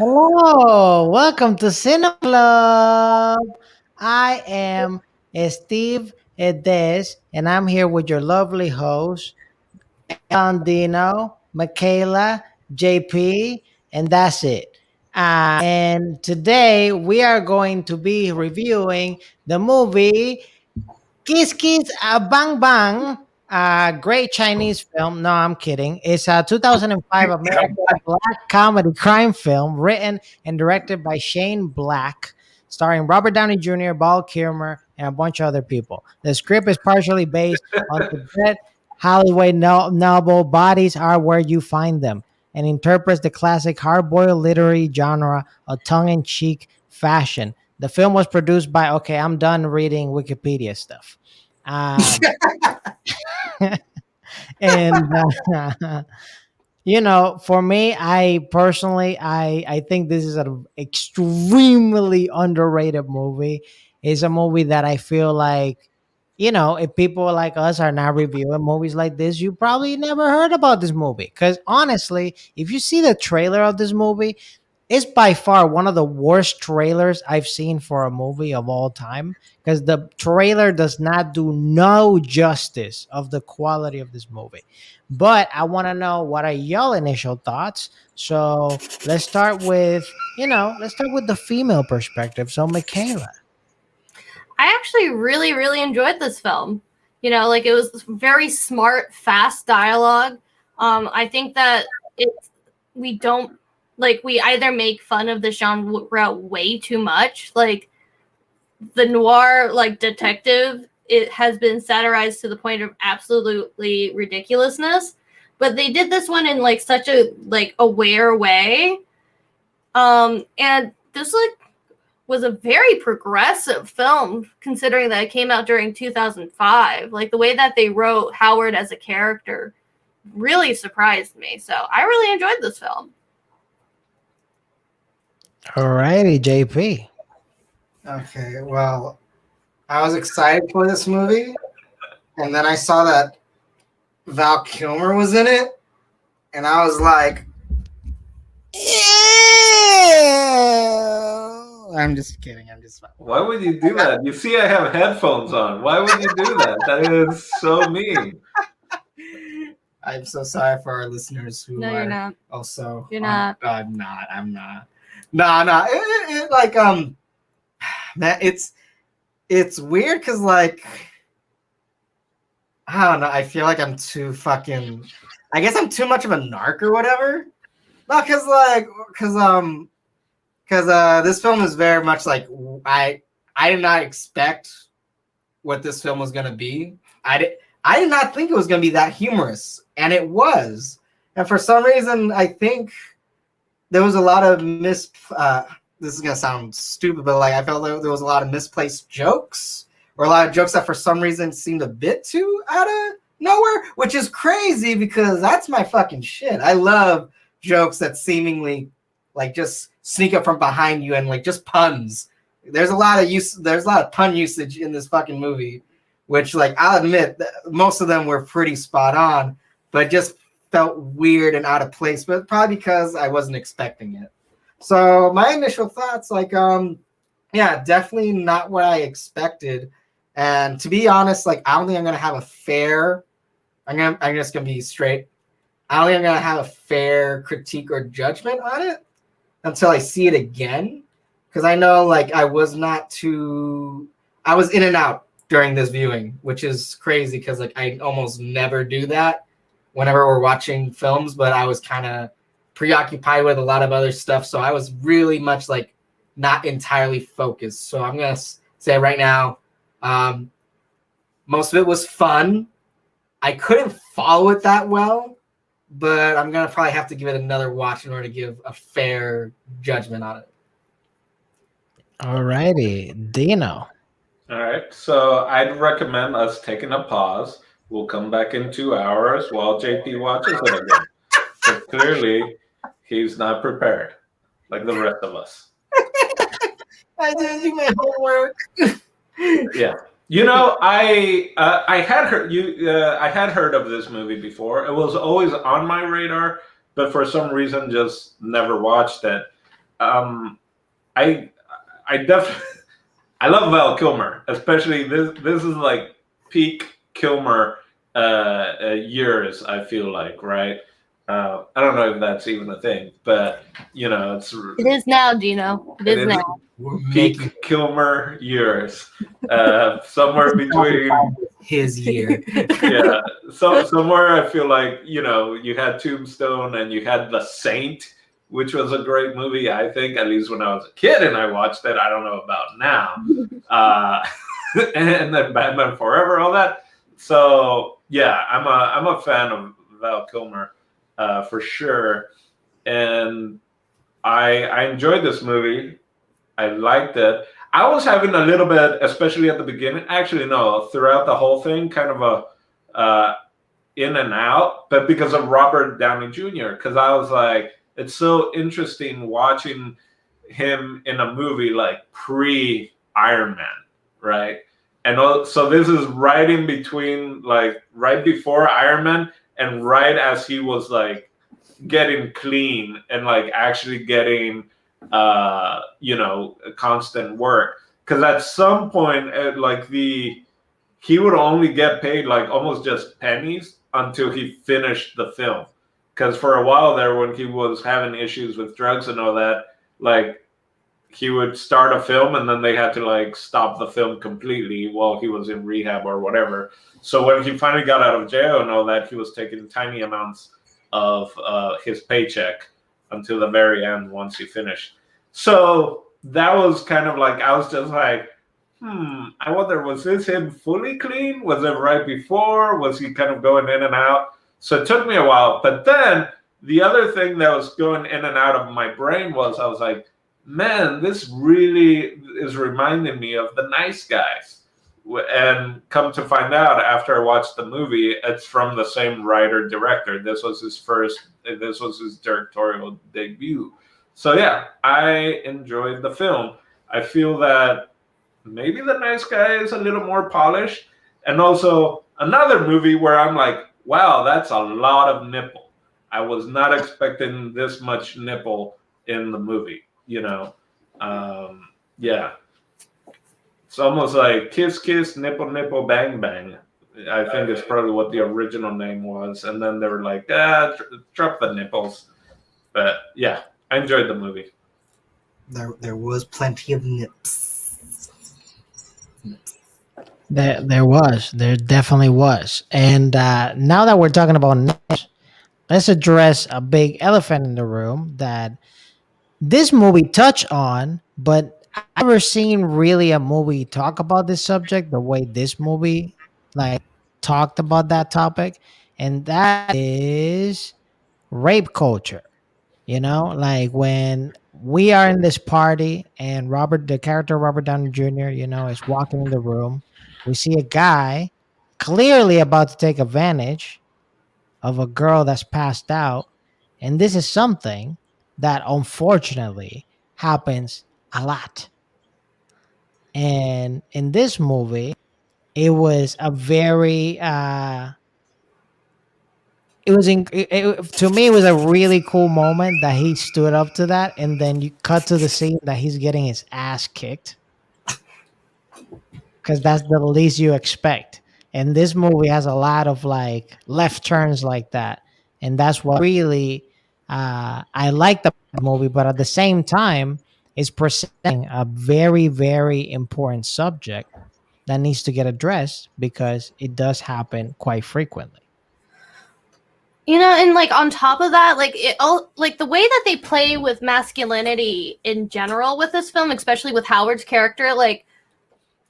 Hello, welcome to Cinema Club. I am Steve Edes, and I'm here with your lovely hosts, Dino, Michaela, JP, and that's it. And today we are going to be reviewing the movie Kiss Kiss Bang Bang, a great Chinese film. No, I'm kidding. It's a 2005 American black comedy crime film written and directed by Shane Black, starring Robert Downey Jr., Val Kilmer, and a bunch of other people. The script is partially based on the dead Hollywood novel Bodies Are Where You Find Them and interprets the classic hard-boiled literary genre of tongue-in-cheek fashion. The film was produced by, okay, I'm done reading Wikipedia stuff. Um, and for me, I personally, I think this is an extremely underrated movie. It's a movie that I feel like, if people like us are not reviewing movies like this, you probably never heard about this movie. Because honestly, if you see the trailer of this movie, it's by far one of the worst trailers I've seen for a movie of all time because the trailer does not do no justice of the quality of this movie. But I want to know what are y'all initial thoughts. So let's start with the female perspective. So Michaela. I actually really, really enjoyed this film. Like it was very smart, fast dialogue. I think that we don't we either make fun of the genre way too much. Like the noir, detective, it has been satirized to the point of absolutely ridiculousness. But they did this one in such a aware way. And this was a very progressive film considering that it came out during 2005. Like the way that they wrote Howard as a character really surprised me. So I really enjoyed this film. All righty, JP. Okay, well, I was excited for this movie, and then I saw that Val Kilmer was in it, and I was like, I'm just kidding. Why would you do that? You see, I have headphones on. Why would you do that? That is so mean. I'm so sorry for our listeners who No, are you're not. also. You're not. I'm not. Nah. Man, it's weird because I don't know. I feel like I'm too fucking. I guess I'm too much of a narc or whatever. No, because this film is very much I did not expect what this film was gonna be. I did not think it was gonna be that humorous, and it was. And for some reason, I think there was a lot of this is gonna sound stupid, but I felt like there was a lot of misplaced jokes, or a lot of jokes that for some reason seemed a bit too out of nowhere, which is crazy because that's my fucking shit. I love jokes that seemingly just sneak up from behind you and just puns. There's a lot of pun usage in this fucking movie, which I'll admit that most of them were pretty spot on, but just felt weird and out of place, but probably because I wasn't expecting it. So my initial thoughts, yeah, definitely not what I expected. And to be honest, I don't think I'm gonna have a fair. I'm just gonna be straight. I don't think I'm gonna have a fair critique or judgment on it until I see it again, because I know I was in and out during this viewing, which is crazy because I almost never do that whenever we're watching films, but I was kind of preoccupied with a lot of other stuff, so I was really much not entirely focused. So I'm gonna say right now, most of it was fun. I couldn't follow it that well, but I'm gonna probably have to give it another watch in order to give a fair judgment on it. All righty, Dino. All right, so I'd recommend us taking a pause. We'll come back in 2 hours while JP watches it again. So clearly, he's not prepared like the rest of us. I didn't do my homework. Yeah. I had heard of this movie before. It was always on my radar, but for some reason just never watched it. I definitely I love Val Kilmer, especially this is like peak Kilmer years. I feel like, right? I don't know if that's even a thing, but it's It is now, Gino. It is now. peak Kilmer years. Somewhere between his year. yeah, so somewhere I feel like you had Tombstone and you had The Saint, which was a great movie. I think, at least when I was a kid and I watched it. I don't know about now. And then Batman Forever, all that. So yeah, I'm a fan of Val Kilmer for sure, and I enjoyed this movie. I liked it. I was having a little bit, especially at the beginning. Actually, no, throughout the whole thing, kind of a in and out, but because of Robert Downey Jr. Because I was like, it's so interesting watching him in a movie like pre Iron Man, right? And so this is right in between, like right before Iron Man, and right as he was like getting clean and like actually getting constant work, because at some point he would only get paid like almost just pennies until he finished the film, because for a while there, when he was having issues with drugs and all that, like he would start a film and then they had to like stop the film completely while he was in rehab or whatever. So when he finally got out of jail and all that, he was taking tiny amounts of his paycheck until the very end once he finished. So that was kind of like, I was just like, I wonder, was this him fully clean? Was it right before? Was he kind of going in and out? So it took me a while. But then the other thing that was going in and out of my brain was, I was like, man, this really is reminding me of The Nice Guys. And come to find out, after I watched the movie, it's from the same writer-director. This was his directorial debut. So yeah, I enjoyed the film. I feel that maybe The Nice Guy is a little more polished. And also another movie where I'm like, wow, that's a lot of nipple. I was not expecting this much nipple in the movie, yeah. It's almost like Kiss Kiss, Nipple Nipple, Bang Bang. I think it's probably what the original name was. And then they were like, drop the nipples. But yeah, I enjoyed the movie. There was plenty of nips. There definitely was. And now that we're talking about nips, let's address a big elephant in the room that this movie touched on, but I've never seen really a movie talk about this subject the way this movie like talked about that topic, and that is rape culture. Like when we are in this party and the character Robert Downey Jr., is walking in the room, we see a guy clearly about to take advantage of a girl that's passed out. And this is something that unfortunately happens a lot. And in this movie, it was a very to me it was a really cool moment that he stood up to that, and then you cut to the scene that he's getting his ass kicked, because that's the least you expect. And this movie has a lot of like left turns like that, and that's what really I like the movie. But at the same time, it's presenting a very, very important subject that needs to get addressed because it does happen quite frequently. And like on top of that, like like the way that they play with masculinity in general with this film, especially with Howard's character, like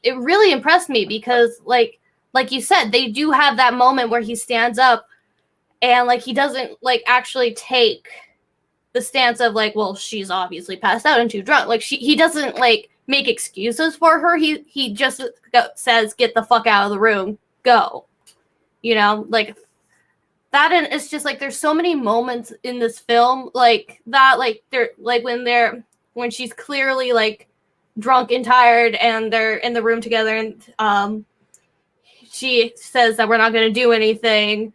it really impressed me because like you said, they do have that moment where he stands up and like he doesn't like actually take the stance of like, well, she's obviously passed out and too drunk. Like he doesn't like make excuses for her. He just says, get the fuck out of the room, go. Like that, and it's just like there's so many moments in this film like that, like they're like when she's clearly like drunk and tired and they're in the room together and she says that we're not going to do anything,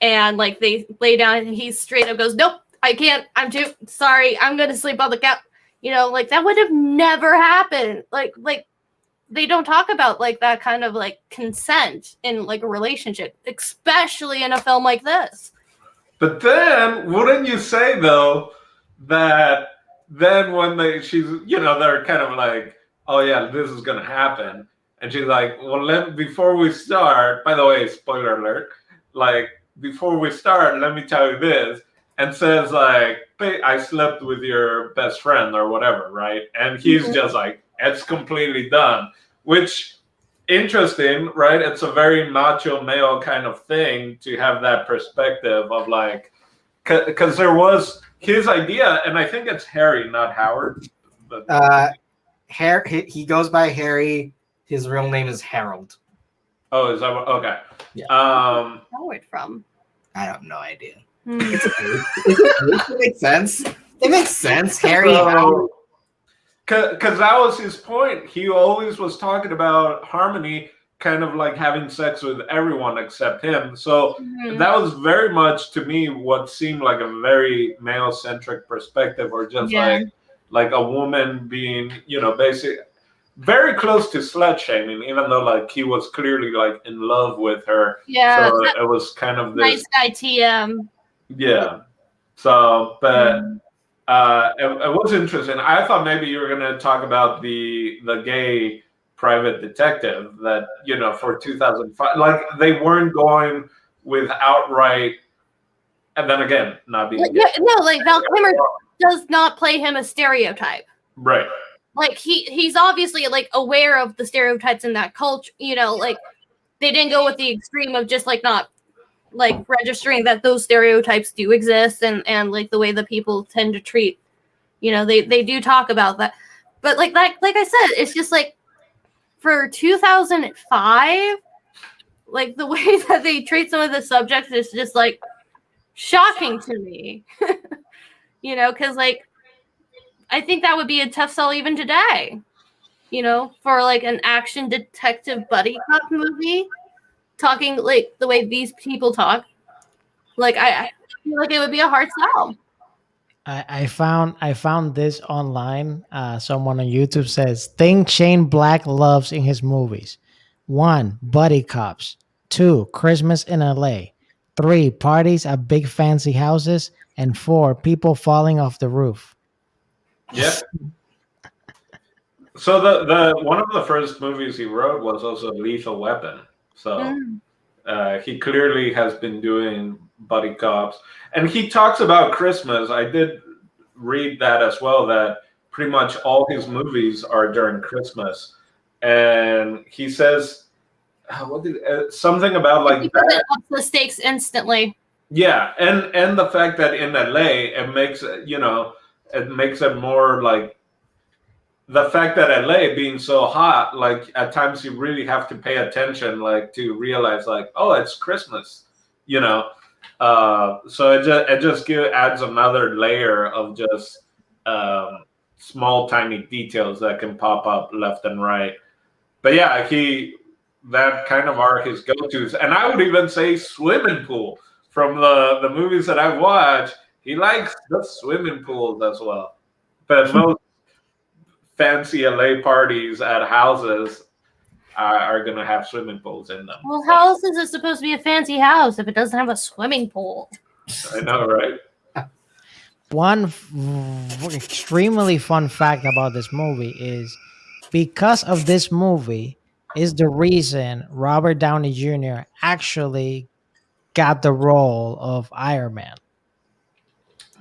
and like they lay down and he straight up goes, nope, I can't. I'm too sorry. I'm gonna sleep on the couch. You know, like that would have never happened. Like they don't talk about like that kind of like consent in like a relationship, especially in a film like this. But then, wouldn't you say though that then when they're kind of like, oh yeah, this is gonna happen, and she's like, well, before we start. By the way, spoiler alert. Like before we start, let me tell you this, and says like, "Hey, I slept with your best friend or whatever, right?" And he's just like, it's completely done, which interesting, right? It's a very macho male kind of thing to have that perspective of like, because there was his idea, and I think it's Harry, not Howard. But He goes by Harry. His real name is Harold. oh, is that okay? Yeah. Howard from? I have no idea. Hmm. It makes sense. It makes sense. Harry Howard. Because that was his point. He always was talking about Harmony kind of like having sex with everyone except him. So that was very much to me what seemed like a very male-centric perspective, or just like a woman being, basically very close to slut shaming, even though like he was clearly like in love with her. Yeah, so it was kind of this nice guy TM. Yeah. So, but it was interesting. I thought maybe you were going to talk about the gay private detective that, for 2005, like they weren't going with outright, and then again, not being gay. No, like Val Kilmer does not play him a stereotype. Right. Like he's obviously like aware of the stereotypes in that culture, like they didn't go with the extreme of just like not like registering that those stereotypes do exist and like the way that people tend to treat, they do talk about that. But like I said, it's just like for 2005, like the way that they treat some of the subjects is just like shocking to me. Because like I think that would be a tough sell even today, for like an action detective buddy cop movie, talking like the way these people talk. Like I feel like it would be a hard sell. I found this online. Someone on YouTube says thing Shane Black loves in his movies: 1, buddy cops; 2, Christmas in LA; 3, parties at big fancy houses; and 4, people falling off the roof. Yeah. So the one of the first movies he wrote was also Lethal Weapon. So he clearly has been doing buddy cops, and he talks about Christmas. I did read that as well, that pretty much all his movies are during Christmas, and he says something about like because it ups the stakes instantly. Yeah, and the fact that in LA it makes it more like the fact that LA being so hot, like at times you really have to pay attention, like to realize like, oh, it's Christmas, so it just adds another layer of just small tiny details that can pop up left and right. But yeah, that kind of are his go-tos, and I would even say swimming pool from the movies that I've watched. He likes the swimming pools as well, but most fancy LA parties at houses are going to have swimming pools in them. Well, how else is it supposed to be a fancy house if it doesn't have a swimming pool? I know, right? One extremely fun fact about this movie is because of this movie is the reason Robert Downey Jr. actually got the role of Iron Man.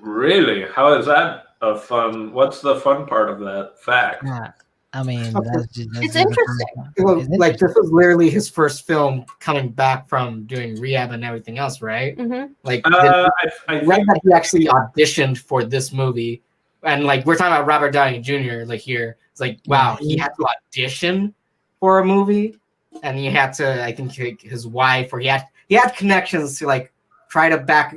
Really? How is that a fun? What's the fun part of that fact? Yeah, I mean, it's interesting. Like this was literally his first film coming back from doing rehab and everything else, right? Mm-hmm. Like I read that he actually auditioned for this movie, and like we're talking about Robert Downey Jr. Like here, it's like wow, he had to audition for a movie, and he had to, I think, his wife, or he had connections to like try to back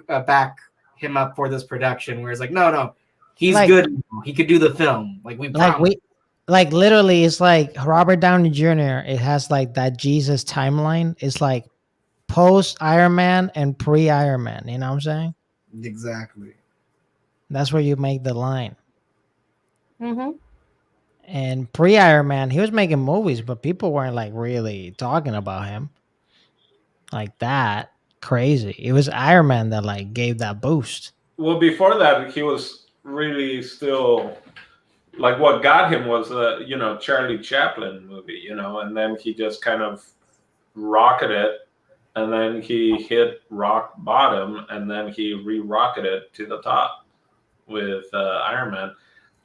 him up for this production. Where it's like, no, he's like, good. He could do the film. Like literally, it's like Robert Downey Jr. It has like that Jesus timeline. It's like post Iron Man and pre Iron Man. You know what I'm saying? Exactly. That's where you make the line. Hmm. And pre Iron Man, he was making movies, but people weren't like really talking about him like that. Crazy. It was Iron Man that like gave that boost. Well, before that, he was really still like what got him was Charlie Chaplin movie, and then he just kind of rocketed, and then he hit rock bottom, and then he re-rocketed to the top with Iron Man.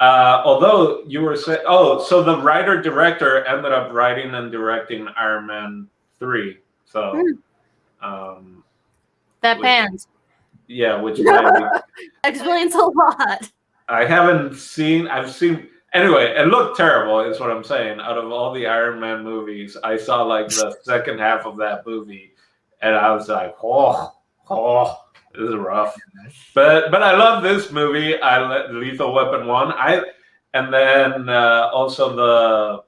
Although you were saying, so the writer director ended up writing and directing Iron Man 3. So That which, pans. yeah, which Explains a lot. I haven't seen. I've seen anyway. It looked terrible, is what I'm saying. Out of all the Iron Man movies, I saw like the second half of that movie, and I was like, oh, this is rough. But I love this movie. Lethal Weapon 1. And then also the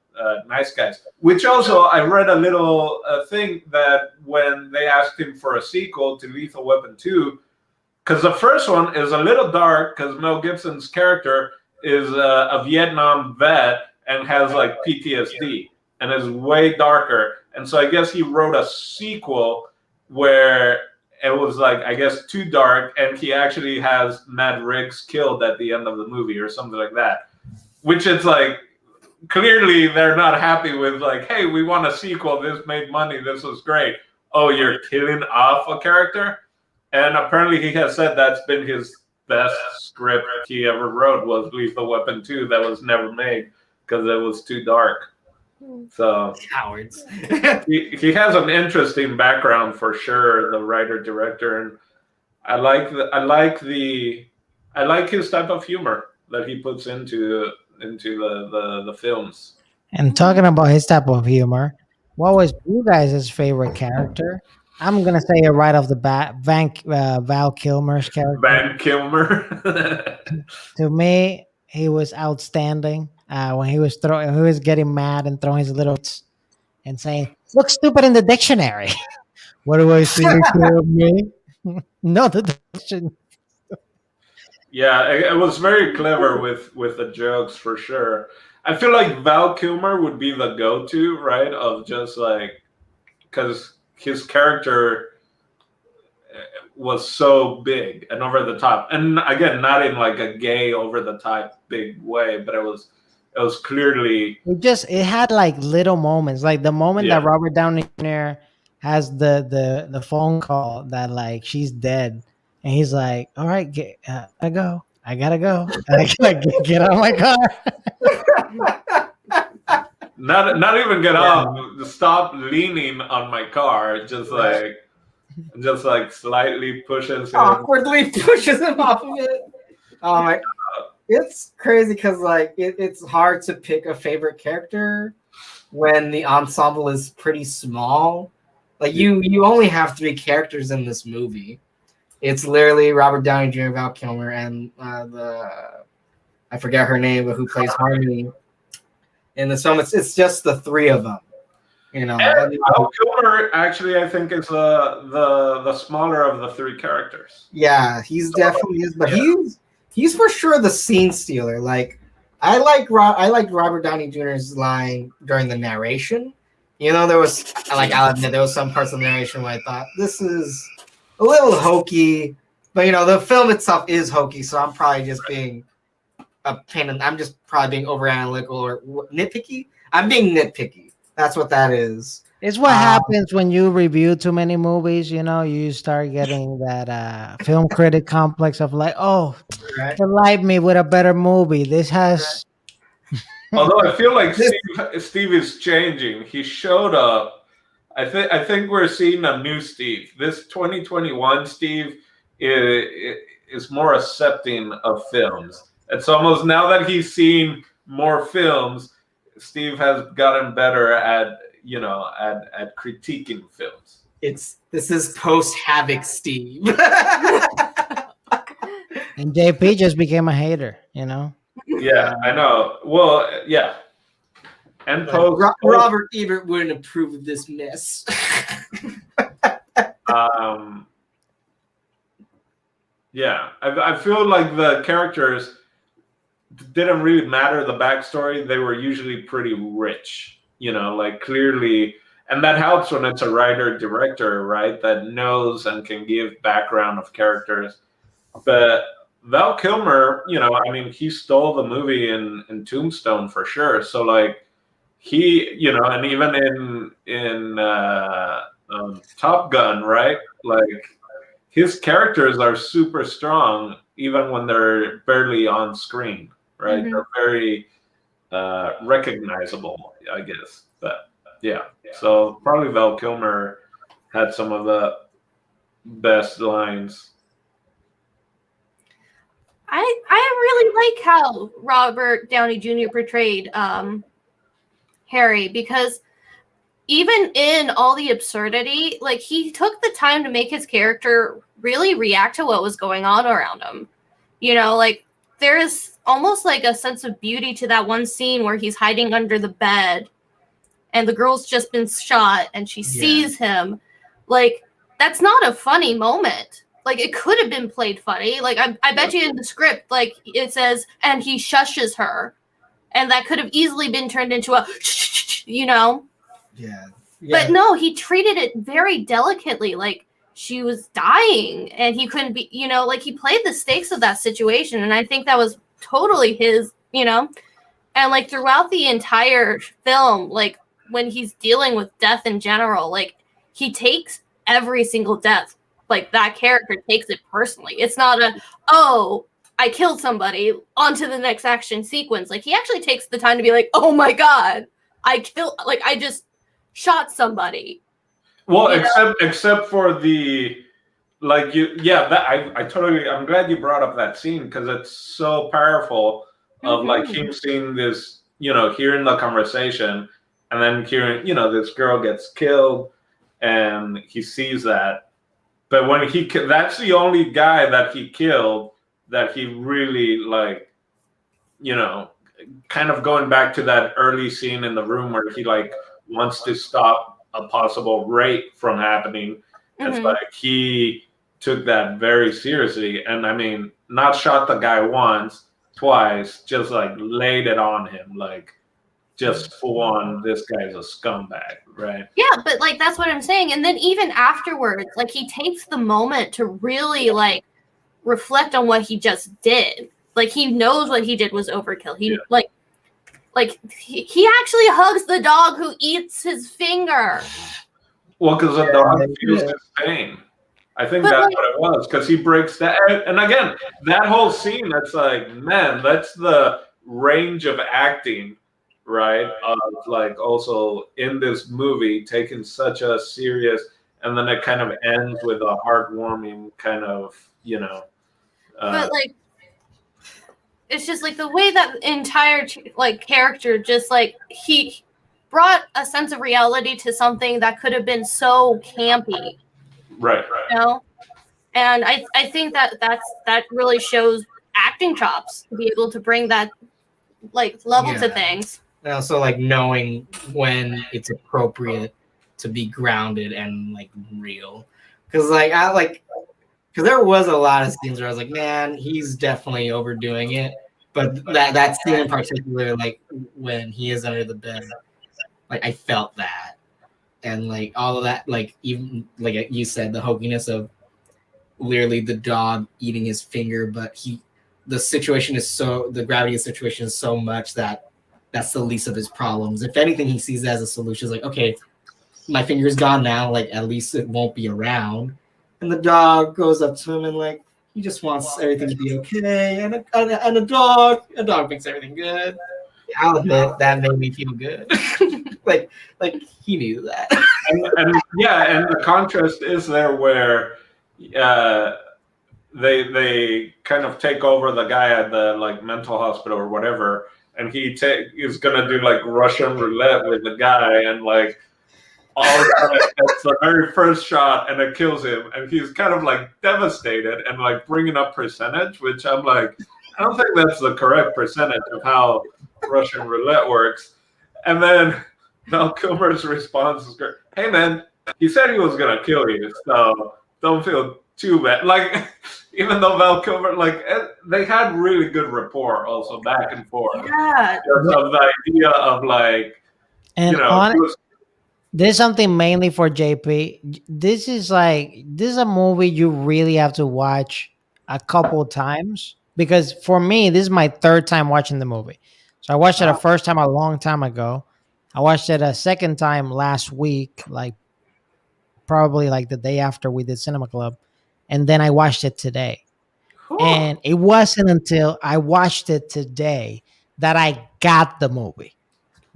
Nice Guys, which also I read a little thing that when they asked him for a sequel to Lethal Weapon 2, because the first one is a little dark because Mel Gibson's character is a Vietnam vet and has like PTSD and is way darker. And so I guess he wrote a sequel where it was like, I guess, too dark, and he actually has Matt Riggs killed at the end of the movie or something like that. Which is like, clearly they're not happy with, like, hey, we want a sequel, this made money, this was great. Oh, you're killing off a character? And apparently he has said that's been his best script he ever wrote was Lethal Weapon 2 that was never made because it was too dark. So Cowards. he has an interesting background for sure, the writer director, and I like his type of humor that he puts into the films. And talking about his type of humor, what was you guys' favorite character? I'm gonna say it right off the bat. Val Kilmer's character. Van Kilmer. To me, he was outstanding. When he was getting mad and throwing his little and saying, "Look stupid in the dictionary." What do I see you kill me? No, the dictionary. Yeah, it was very clever with the jokes for sure. I feel like Val Kilmer would be the go-to, right? Of just like, because his character was so big and over the top, and again, not in like a gay over the top big way, but it was clearly It had like little moments, like the moment that Robert Downey Jr. has the phone call that like she's dead, and he's like, "All right, I gotta go, I gotta get out of my car." not even get up, stop leaning on my car, just like slightly pushes him. Awkwardly pushes him off of it. Oh my! It's crazy because like it's hard to pick a favorite character when the ensemble is pretty small. Like you only have 3 characters in this movie. It's literally Robert Downey Jr., Val Kilmer, and I forget her name, but who plays Harmony in the film. It's just the 3 of them. You know, Val Kilmer actually, I think, is the smaller of the 3 characters. Yeah, he's definitely is, but he's for sure the scene stealer. Like I liked Robert Downey Jr.'s line during the narration. You know, I'll admit there was some parts of the narration where I thought this is a little hokey, but you know, the film itself is hokey, so I'm probably just being a pain. I'm just probably being over analytical or nitpicky. I'm being nitpicky. That's what that is. It's what happens when you review too many movies. You know, you start getting that film critic complex of like, oh, Right. delight me with a better movie. This has. Although I feel like Steve is changing. He showed up. I think we're seeing a new Steve. This 2021 Steve is more accepting of films. It's almost now that he's seen more films, Steve has gotten better at critiquing films. This is post Havoc Steve. And JP just became a hater, you know? Yeah, I know. Well, yeah. And Robert Ebert wouldn't approve of this mess. Yeah, I feel like the characters didn't really matter the backstory. They were usually pretty rich, like clearly, and that helps when it's a writer director, right? That knows and can give background of characters. But Val Kilmer, I mean, he stole the movie in Tombstone for sure. So like he, and even in Top Gun, right? Like his characters are super strong even when they're barely on screen, right? Mhm. They're very recognizable, I guess. But yeah, so probably Val Kilmer had some of the best lines. I really like how Robert Downey Jr. portrayed Harry, because even in all the absurdity, like he took the time to make his character really react to what was going on around him. Like there is almost like a sense of beauty to that one scene where he's hiding under the bed and the girl's just been shot and she sees him. Like that's not a funny moment. Like it could have been played funny. Like I bet you in the script, like it says, and he shushes her, and that could have easily been turned into a, Yeah. But no, he treated it very delicately, like she was dying, and he couldn't be, like he played the stakes of that situation, and I think that was totally his, and like throughout the entire film, like when he's dealing with death in general, like he takes every single death. Like that character takes it personally. It's not I killed somebody, on to the next action sequence. Like he actually takes the time to be like, oh my God, I just shot somebody. Well, except for the I'm glad you brought up that scene because it's so powerful of like him seeing this, hearing the conversation and then hearing, this girl gets killed and he sees that. But when that's the only guy that he killed that he really like, kind of going back to that early scene in the room where he like wants to stop a possible rape from happening. It's like he took that very seriously. And I mean, not shot the guy once, twice, just like laid it on him. Like just full on, this guy's a scumbag, right? Yeah, but like that's what I'm saying. And then even afterwards, like he takes the moment to really like reflect on what he just did. Like he knows what he did was overkill. He he actually hugs the dog who eats his finger. Well, because the dog feels his pain. I think that's what it was, because he breaks that. And again, that whole scene, that's like, man, that's the range of acting, right? Of like also in this movie, taking such a serious, and then it kind of ends with a heartwarming kind of, but like, it's just like the way that entire like character just like he brought a sense of reality to something that could have been so campy. Right. And I think that really shows acting chops to be able to bring that like level to things. And also like knowing when it's appropriate to be grounded and like real. Because there was a lot of scenes where I was like, man, he's definitely overdoing it. But that scene in particular, like when he is under the bed, like I felt that. And like all of that, like even like you said, the hokiness of literally the dog eating his finger, but the situation is the gravity of the situation is so much that that's the least of his problems. If anything, he sees it as a solution. It's like, okay, my finger's gone now, like at least it won't be around. And the dog goes up to him and like he just wants everything to be okay. And a dog makes everything good. I'll admit that made me feel good. like he knew that. and the contrast is there where they kind of take over the guy at the like mental hospital or whatever, and he is gonna do like Russian roulette with the guy, and like all of that, it's the very first shot and it kills him, and he's kind of like devastated and like bringing up percentage, which I'm like, I don't think that's the correct percentage of how Russian roulette works. And then Val Kilmer's response is, "Hey man, he said he was gonna kill you, so don't feel too bad." Like even though Val Kilmer, like they had really good rapport also back and forth. Yeah. Because of the idea of like, And he was there's something mainly for JP. This is a movie you really have to watch a couple times, because for me this is my third time watching the movie. So I watched it a first time a long time ago. I watched it a second time last week, like probably like the day after we did Cinema Club, and then I watched it today. whew. And it wasn't until I watched it today that I got the movie,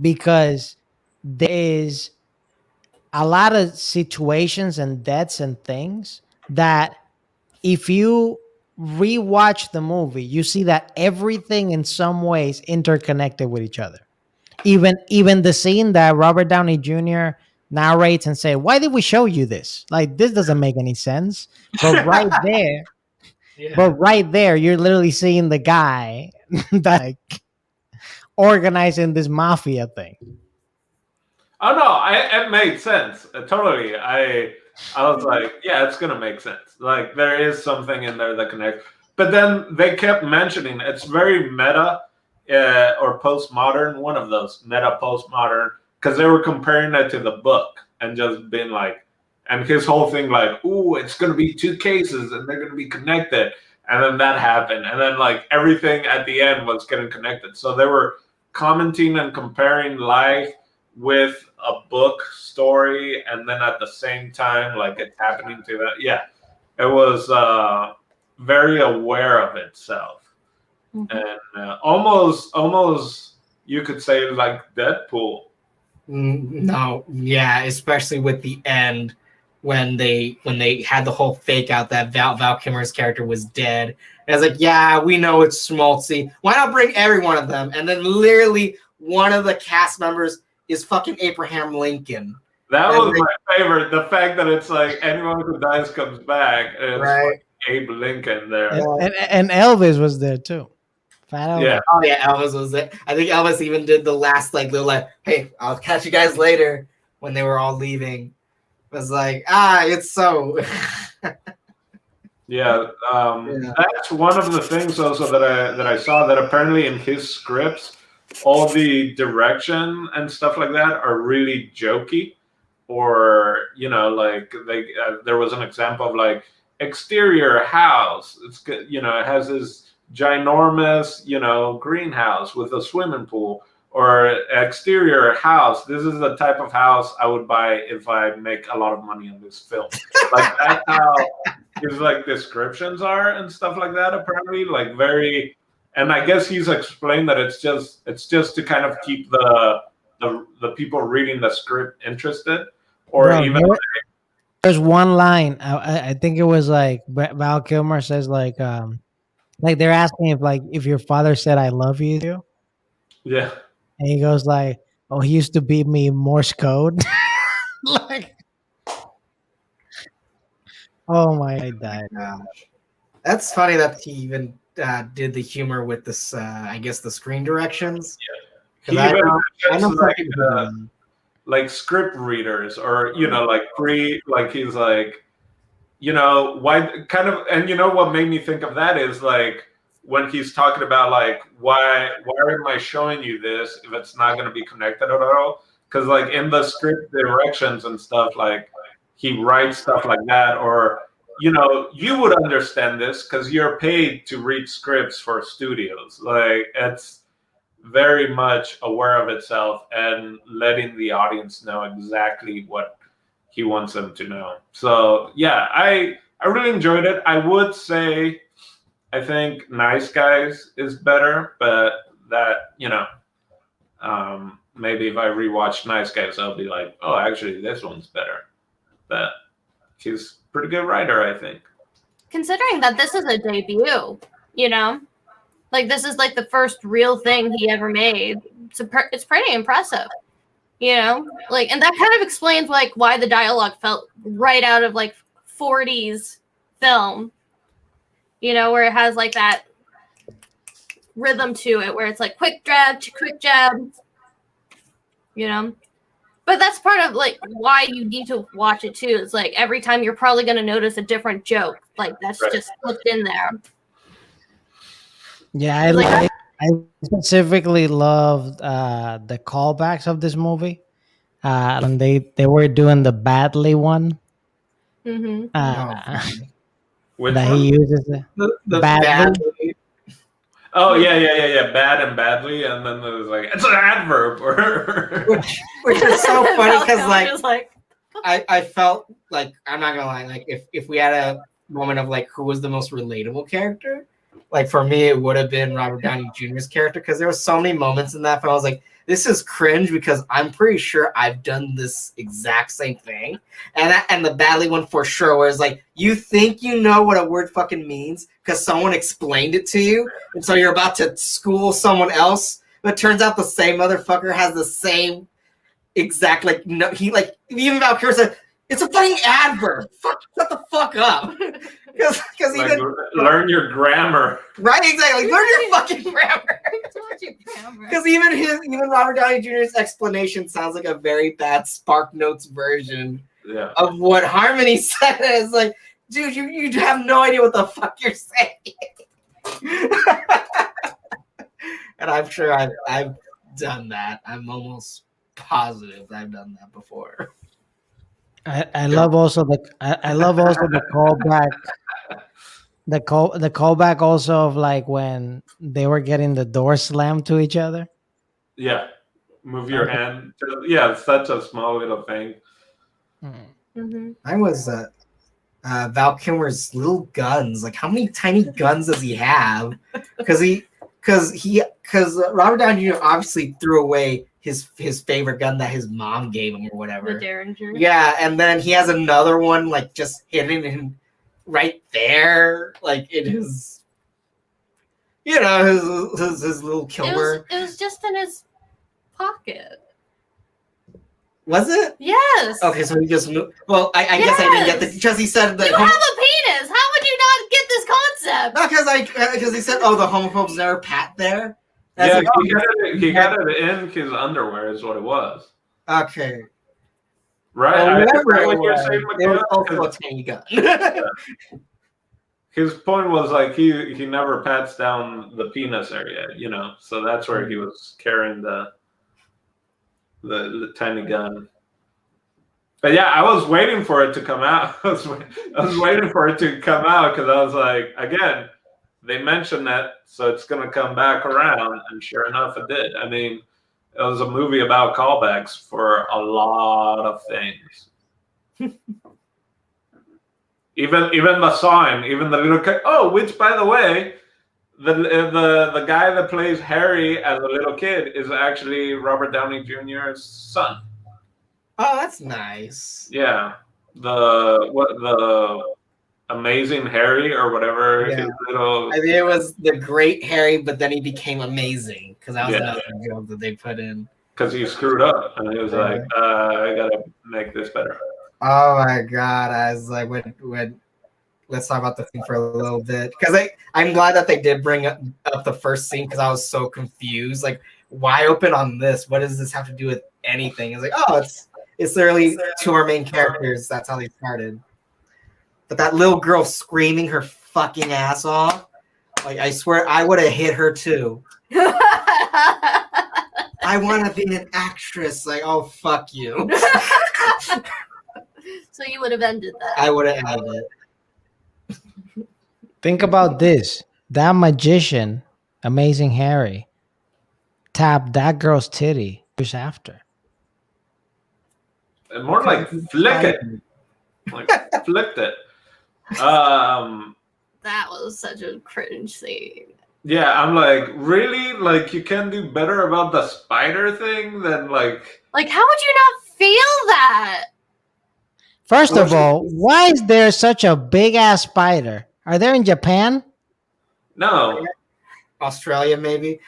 because there is a lot of situations and deaths and things that if you rewatch the movie, you see that everything in some ways interconnected with each other. Even the scene that Robert Downey Jr. narrates and say, "Why did we show you this? Like this doesn't make any sense." But Yeah. right there, you're literally seeing the guy that like organizing this mafia thing. Oh no, it made sense. Totally. I was like, yeah, it's gonna make sense. Like there is something in there that connects. But then they kept mentioning it's very meta or postmodern, one of those meta postmodern, because they were comparing it to the book and just being like, and his whole thing like, ooh, it's gonna be two cases and they're gonna be connected. And then that happened. And then like everything at the end was getting connected. So they were commenting and comparing life with a book story, and then at the same time like it's happening to that. Yeah, it was very aware of itself. And almost you could say like Deadpool. No, yeah, especially with the end when they had the whole fake out that Val Kilmer's character was dead. And I was like, yeah, we know it's schmaltzy. Why not bring every one of them? And then literally one of the cast members is fucking Abraham Lincoln. That And was my favorite. The fact that it's like anyone who dies comes back, and it's Right. like Abe Lincoln there. And Elvis was there too. Fat Elvis. Yeah. Oh yeah, Elvis was there. I think Elvis even did the last like little like, hey, I'll catch you guys later when they were all leaving. It was like, it's so Yeah, that's one of the things also that I saw, that apparently in his scripts, all the direction and stuff like that are really jokey, or like there was an example of like exterior house. It's it has this ginormous greenhouse with a swimming pool, or exterior house. This is the type of house I would buy if I make a lot of money in this film. Like that's how his like descriptions are and stuff like that, apparently, like very. And I guess he's explained that it's just to kind of keep the people reading the script interested, or Bro, even there's one line. I think it was like Val Kilmer says like they're asking if your father said I love you, yeah. and he goes like, oh, he used to beat me Morse code. Like, oh my, I died. That's funny that he even did the humor with this. I guess the screen directions. He I even know mentions some people do that. like script readers, or like like he's like, why kind of. And what made me think of that is like when he's talking about like why am I showing you this if it's not going to be connected at all? Because like in the script directions and stuff, like he writes stuff like that, or you would understand this because you're paid to read scripts for studios. Like it's very much aware of itself and letting the audience know exactly what he wants them to know. So yeah, I really enjoyed it. I would say I think Nice Guys is better, but that maybe if I rewatch Nice Guys, I'll be like, oh, actually this one's better. But he's a pretty good writer, I think. Considering that this is a debut, like this is like the first real thing he ever made. It's pretty impressive, like, and that kind of explains like why the dialogue felt right out of like 40s film, where it has like that rhythm to it, where it's like quick jab, but But that's part of like why you need to watch it too. It's like every time you're probably going to notice a different joke. Like that's just slipped in there. Yeah, I specifically loved the callbacks of this movie. When they were doing the badly one. Which That one? he uses The badly. Oh yeah. Bad and badly, and then there's like it's an adverb, which is so funny because Val like I felt like I'm not gonna lie, like if we had a moment of like who was the most relatable character, like for me it would have been Robert Downey Jr.'s character because there were so many moments in that film I was like, this is cringe because I'm pretty sure I've done this exact same thing, and the badly one for sure, where it's like you think you know what a word fucking means because someone explained it to you, and so you're about to school someone else, but it turns out the same motherfucker has the same exact like no he like even Val Kilmer said it's a fucking adverb. Shut the fuck up. Because like, even learn your grammar. right, exactly. Learn your fucking grammar. Because even Robert Downey Jr.'s explanation sounds like a very bad Spark Notes version of what Harmony said. It's like, dude, you have no idea what the fuck you're saying. And I'm sure I've done that. I'm almost positive I've done that before. I love also the callback. The callback also of like when they were getting the door slammed to each other. Yeah, move your hand. Yeah, it's such a small little thing. I was Val Kilmer's little guns. Like, how many tiny guns does he have? Because Robert Downey Jr. obviously threw away his favorite gun that his mom gave him or whatever. The Derringer. Yeah, and then he has another one like just hidden in right there, like in his, you know, his little Kilmer. It was just in his pocket. Was it? Yes. Okay, so he just moved. Well, I guess I didn't get the because he said that you have a penis. How would you not get this concept? Not because he said, oh, the homophobes never pat there. Yeah, like, he got it in his underwear is what it was. Okay. Right. Well, It was also a tiny gun. His point was like he never pats down the penis area, you know. So that's where he was carrying the tiny gun. But yeah, I was waiting for it to come out. I was waiting for it to come out because I was like, again, they mentioned that, so it's going to come back around, and sure enough, it did. I mean, it was a movie about callbacks for a lot of things. even the sign, even the little kid. Oh, which by the way, the guy that plays Harry as a little kid is actually Robert Downey Jr.'s son. Oh, that's nice. Yeah, the Amazing Harry or whatever. Yeah. His little. I mean, it was the Great Harry, but then he became amazing because that was another joke that they put in. Because he screwed up, and he was like, "I gotta make this better." Oh my god! I was like, when let's talk about the thing for a little bit because I'm glad that they did bring up the first scene because I was so confused. Like, why open on this? What does this have to do with anything? It's like, oh, it's literally two of our main characters. That's how they started. But that little girl screaming her fucking ass off, like I swear I would have hit her too. I want to be an actress. Like, oh fuck you. So you would have ended that. I would have ended it. Think about this. That magician, Amazing Harry, tapped that girl's titty years after. And more like flick it. Like flicked it. That was such a cringe scene. Yeah, I'm like, really? Like, you can do better about the spider thing than like. Like, how would you not feel that? First of all, why is there such a big ass spider? Are they in Japan? No. Australia, maybe.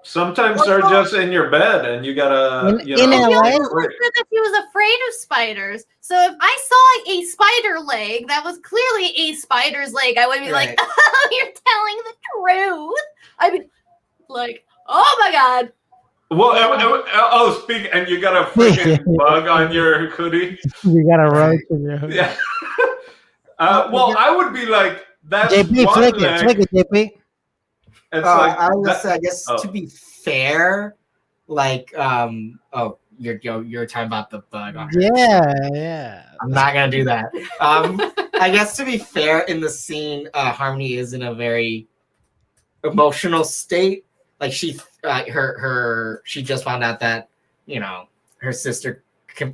Sometimes they're just in your bed, and you gotta. In LA? He said that he was afraid of spiders. So if I saw a spider leg that was clearly a spider's leg, I would be like, "Oh, you're telling the truth." I'd be like, "Oh my god." Well, speak, and you got a freaking bug on your hoodie. You got a roach Right. in your hood. Yeah. Well, I would be like, that's JP, one flick leg. it, JP. It's like I was gonna that, say, I guess oh. to be fair, like you're talking about the bug on her. Yeah. I'm not gonna do that. I guess to be fair, in the scene, Harmony is in a very emotional state. Like she just found out that her sister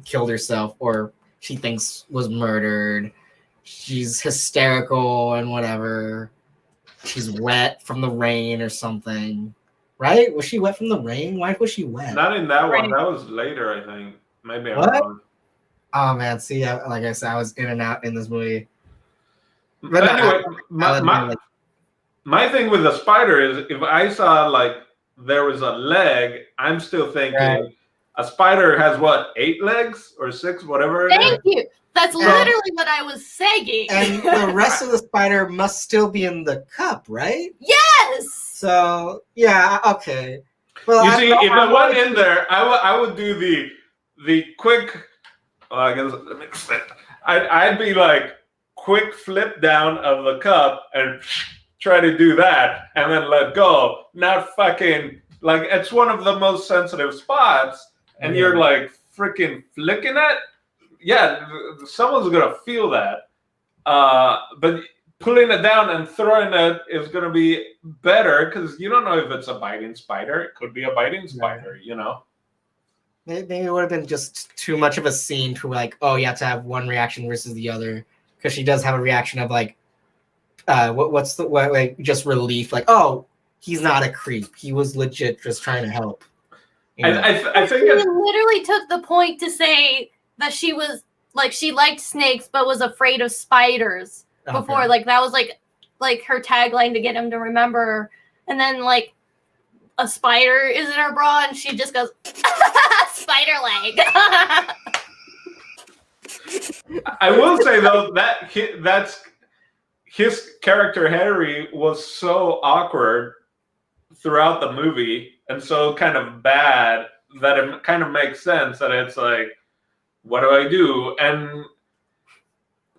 killed herself, or she thinks was murdered. She's hysterical and whatever. She's wet from the rain or something, right? Was she wet from the rain? Why was she wet? Not in that Right. one. That was later, I think. Maybe I'm What? wrong. Oh man, see, like I said, I was in and out in this movie. But anyway, my thing with the spider is, if I saw like there was a leg, I'm still thinking Right. a spider has what, 8 legs or 6, whatever it is. Thank you. That's literally what I was saying. And the rest of the spider must still be in the cup, right? Yes. So yeah, okay. Well, You see, if it went in there, I would do the quick. I guess let me explain. I'd be like quick flip down of the cup and try to do that, and then let go. Not fucking like it's one of the most sensitive spots, and you're like freaking flicking it. Yeah, someone's gonna feel that. But pulling it down and throwing it is gonna be better because you don't know if it's a biting spider. It could be a biting spider, you know. Maybe it would have been just too much of a scene to like, oh, you have to have one reaction versus the other, because she does have a reaction of like, like just relief, like, oh, he's not a creep. He was legit just trying to help. I think he literally took the point to say that she was like she liked snakes but was afraid of spiders before. Like that was like her tagline to get him to remember. And then like a spider is in her bra and she just goes spider leg. I will say though that's his character Harry was so awkward throughout the movie and so kind of bad that it kind of makes sense that it's like, what do I do? And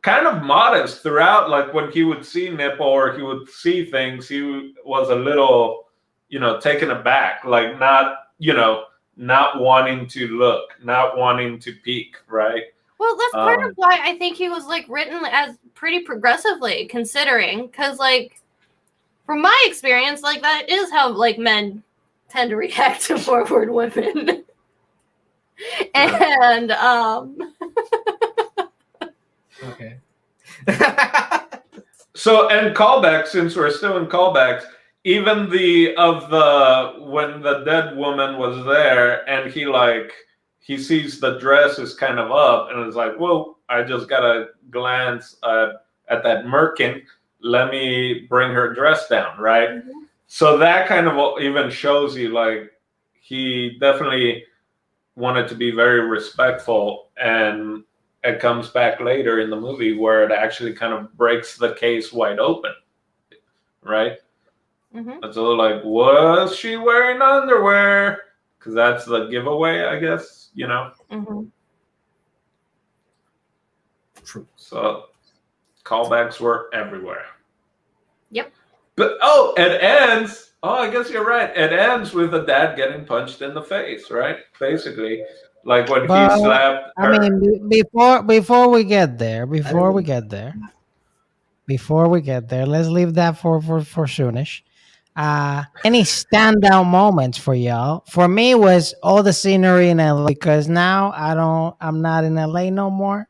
kind of modest throughout, like when he would see nipple or he would see things, he was a little, taken aback, like not wanting to look, not wanting to peek, right? Well, that's part of why I think he was like written as pretty progressively, considering, because like from my experience, like that is how like men tend to react to forward women. And okay. So, and callbacks, since we're still in callbacks, even when the dead woman was there and he sees the dress is kind of up and is like, well, I just gotta glance at that merkin, let me bring her dress down, right? Mm-hmm. So that kind of even shows you like he definitely wanted to be very respectful, and it comes back later in the movie where it actually kind of breaks the case wide open, right? Mm-hmm. It's a little like, was she wearing underwear? Because that's the giveaway, I guess, Mm-hmm. True. So callbacks were everywhere. Yep. But it ends. Oh, I guess you're right. It ends with the dad getting punched in the face, right? Basically, like when he slapped her. I mean, before we get there, let's leave that for soonish. Any standout moments for y'all? For me, was all the scenery in LA, because now I'm not in LA no more.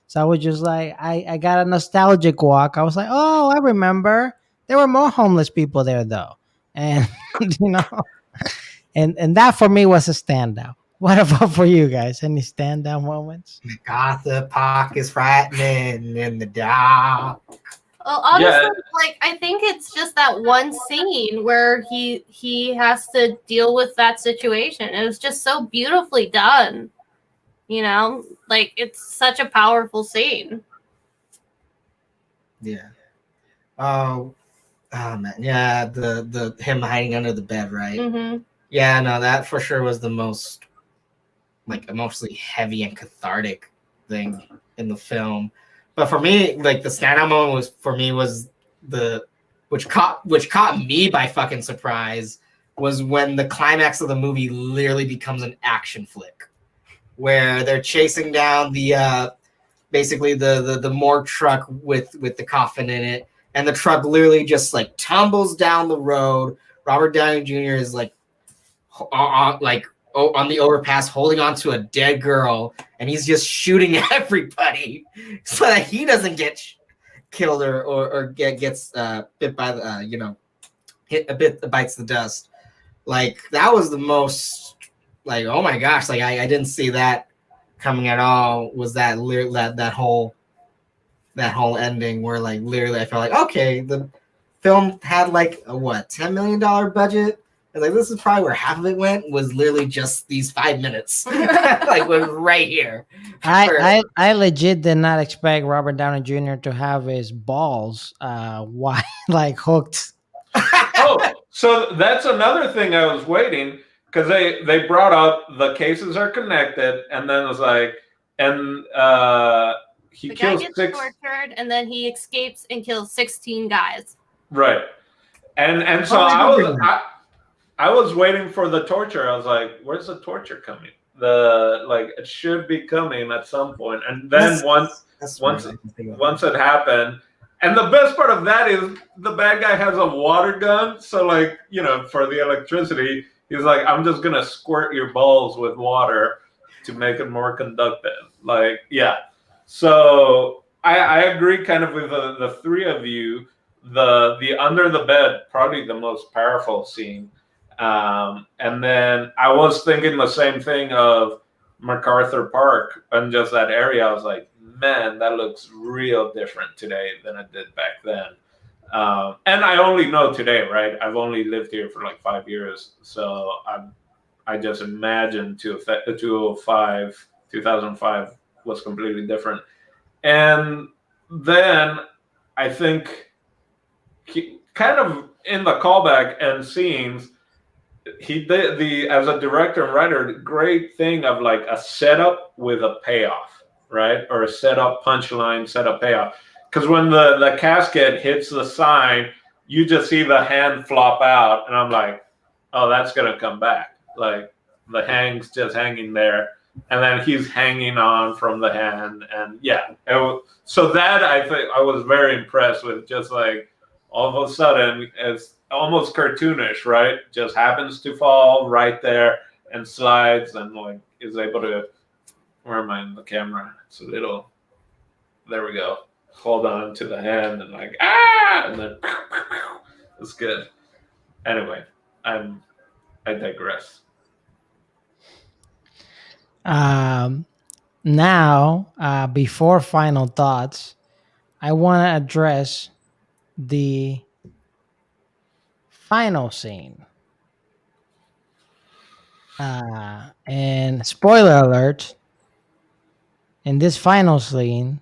So I was just like, I got a nostalgic walk. I was like, oh, I remember there were more homeless people there though, and and that for me was a standout. What about for you guys? Any standout moments? Gotham Park is frightening in the dark. Well, honestly, like I think it's just that one scene where he has to deal with that situation. It was just so beautifully done. Like it's such a powerful scene. Yeah. Oh man. Yeah. The him hiding under the bed, right? Mm-hmm. Yeah, no, that for sure was the most like emotionally heavy and cathartic thing in the film. But for me, like the standout moment was the which caught me by fucking surprise was when the climax of the movie literally becomes an action flick, where they're chasing down the basically the morgue truck with the coffin in it, and the truck literally just like tumbles down the road. Robert Downey Jr. is like on the overpass holding onto a dead girl, and he's just shooting everybody so that he doesn't get killed or gets bit by the hit a bit bites the dust. Like that was the most like, oh my gosh, like I didn't see that coming at all. Was that that whole ending where like literally I felt like, okay, the film had like a what $10 million budget. I was like, this is probably where half of it went, was literally just these 5 minutes. Like was right here. I legit did not expect Robert Downey Jr. to have his balls wide, like hooked. Oh, so that's another thing I was waiting, because they brought up the cases are connected, and then it was like, and he The guy kills gets 6. tortured, and then he escapes and kills 16 guys. Right, and so I was waiting for the torture. I was like, where's the torture coming? It should be coming at some point. And then once it happened, and the best part of that is the bad guy has a water gun. So like, for the electricity, he's like, I'm just gonna squirt your balls with water to make it more conductive. Like, yeah. So I agree kind of with the three of you. The under the bed, probably the most powerful scene. And then I was thinking the same thing of MacArthur Park and just that area. I was like, man, that looks real different today than it did back then. And I only know today, right? I've only lived here for like 5 years. So I just imagine 2005 was completely different. And then I think kind of in the callback and scenes, he did as a director and writer, the great thing of like a setup with a payoff, right? Or a setup punchline, setup payoff. Because when the casket hits the sign, you just see the hand flop out, and I'm like, oh, that's gonna come back. Like the hang's just hanging there, and then he's hanging on from the hand, and yeah. So that I think I was very impressed with. Just like all of a sudden, it's almost cartoonish, right? Just happens to fall right there and slides, and like is able to. Where am I in the camera? It's a little. There we go. Hold on to the hand and like and then it's good. Anyway, I digress. Now, before final thoughts, I want to address the final scene. And spoiler alert, in this final scene,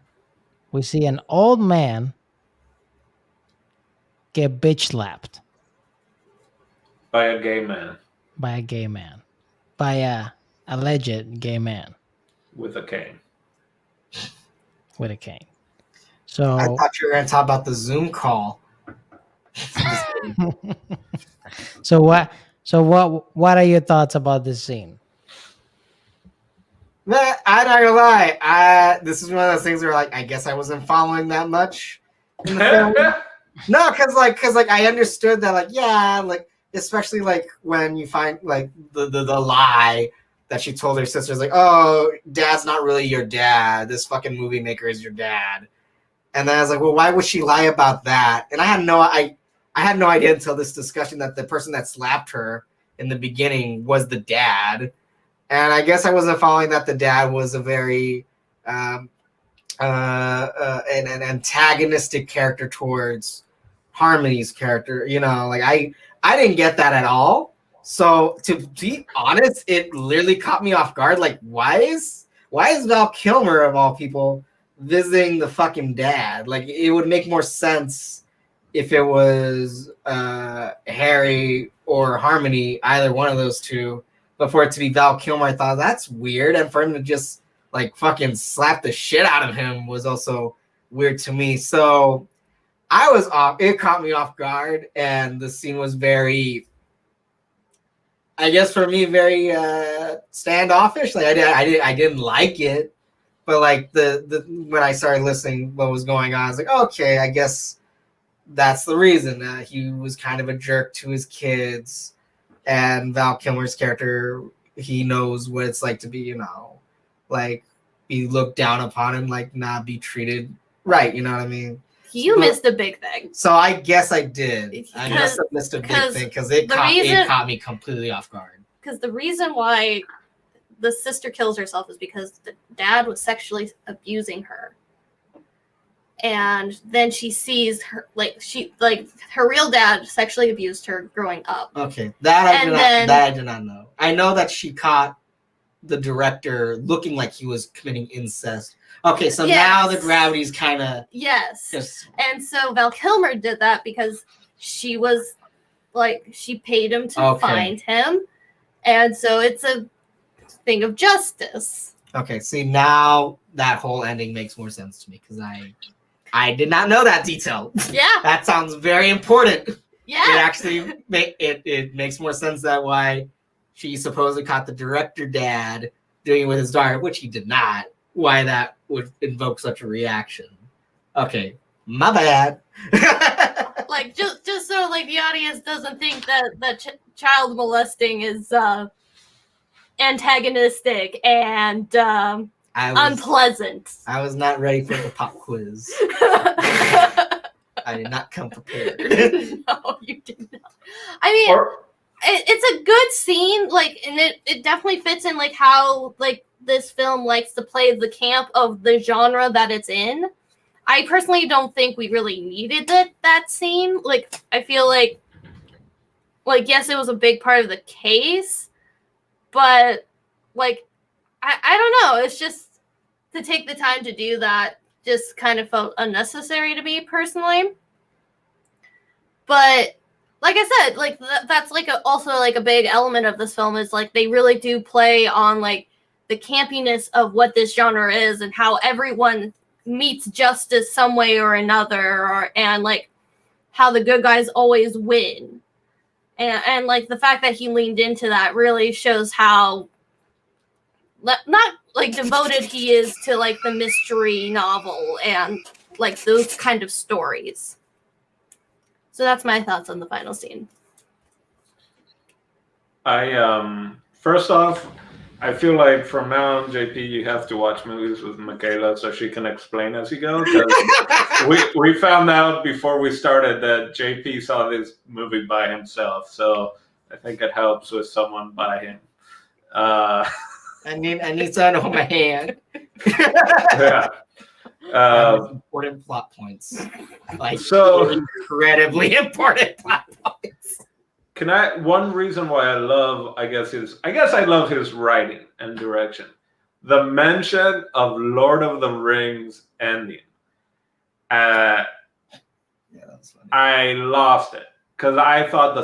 we see an old man get bitch slapped By a gay man by a gay man, by a alleged gay man with a cane. with a cane. So I thought you were going to talk about the Zoom call. so what are your thoughts about this scene? Man, I'm not gonna lie. This is one of those things where, like, I guess I wasn't following that much in the film. No, because I understood that, like, yeah, like, especially like when you find like the lie that she told her sisters, like, oh, dad's not really your dad. This fucking movie maker is your dad. And then I was like, well, why would she lie about that? And I had no idea until this discussion that the person that slapped her in the beginning was the dad. And I guess I wasn't following that the dad was a very an antagonistic character towards Harmony's character. Like I didn't get that at all. So to be honest, it literally caught me off guard. Like, why is Val Kilmer of all people visiting the fucking dad? Like, it would make more sense if it was Harry or Harmony, either one of those two, but for it to be Val Kilmer, I thought that's weird, and for him to just like fucking slap the shit out of him was also weird to me. So I was off. It caught me off guard, and the scene was very, I guess for me, very standoffish. Like I didn't like it, but like the when I started listening, what was going on, I was like, okay, I guess that's the reason. He was kind of a jerk to his kids, and Val Kilmer's character, he knows what it's like to be, you know, like be looked down upon and like not be treated right. You know what I mean? You missed a big thing. So I guess I did. I must have missed a big thing because it caught me completely off guard. Because the reason why the sister kills herself is because the dad was sexually abusing her. And then she sees her her real dad sexually abused her growing up. Okay, that I did not know. I know that she caught the director looking like he was committing incest. Okay, so now the gravity's kind of and so Val Kilmer did that because she was like she paid him to find him, and so it's a thing of justice. Okay, see now that whole ending makes more sense to me because I did not know that detail. Yeah. That sounds very important. Yeah. It actually it makes more sense that why she supposedly caught the director dad doing it with his daughter, which he did not. Why that would invoke such a reaction. Okay, my bad. Like just so like the audience doesn't think that child molesting is antagonistic and unpleasant. I was not ready for the pop quiz. I did not come prepared. No, you did not. I mean, it's a good scene, like, and it definitely fits in like how like this film likes to play the camp of the genre that it's in. I personally don't think we really needed that scene. Like, I feel like yes, it was a big part of the case, but like I don't know. It's just to take the time to do that just kind of felt unnecessary to me personally. But like I said, like that's like also like a big element of this film is like they really do play on like the campiness of what this genre is and how everyone meets justice some way or another, and like how the good guys always win. And like the fact that he leaned into that really shows how not like devoted he is to like the mystery novel and like those kind of stories. So that's my thoughts on the final scene. First off, I feel like from now on, JP, you have to watch movies with Michaela so she can explain as you go. we found out before we started that JP saw this movie by himself, so I think it helps with someone by him. I need to hold my hand. Yeah. Important plot points. Like so incredibly important plot points. One reason why I love, I guess I love his writing and direction. The mention of Lord of the Rings ending. Yeah, that's funny. I lost it because I thought